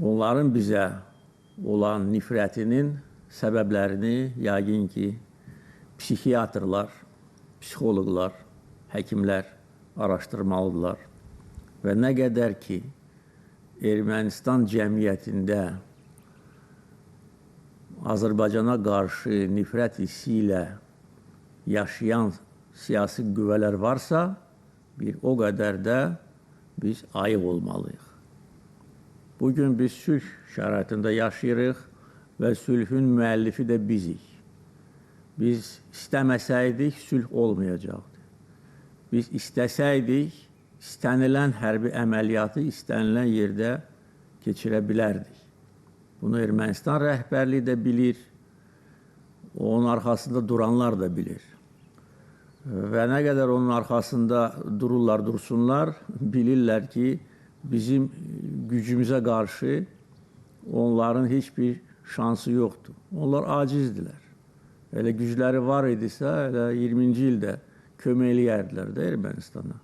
onların bizə olan nifrətinin səbəblərini yəqin ki, psixiatrlar, psixoloqlar, həkimlər araşdırmalıdırlar. Və nə qədər ki, Ermənistan cəmiyyətində Azərbaycana qarşı nifrət hissi ilə yaşayan siyasi qüvvələr varsa, bir o qədər də biz ayıq olmalıyıq. Bugün biz sülh şəraitində yaşayırıq və sülhün müəllifi də bizik. Biz istəməsəydik, sülh olmayacaqdı. Biz istəsəydik, istənilən hərbi əməliyyatı istənilən yerdə keçirə bilərdik. Bunu Ermənistan rəhbərliyi də bilir, onun arxasında duranlar da bilir. Və nə qədər onun arxasında durursunlar, bilirlər ki, bizim gücümüzə qarşı onların heç bir şansı yoxdur. Onlar acizdirlər. Elə gücləri var idisə, elə 20-ci ildə kömək eləyərdilər də Ermənistana.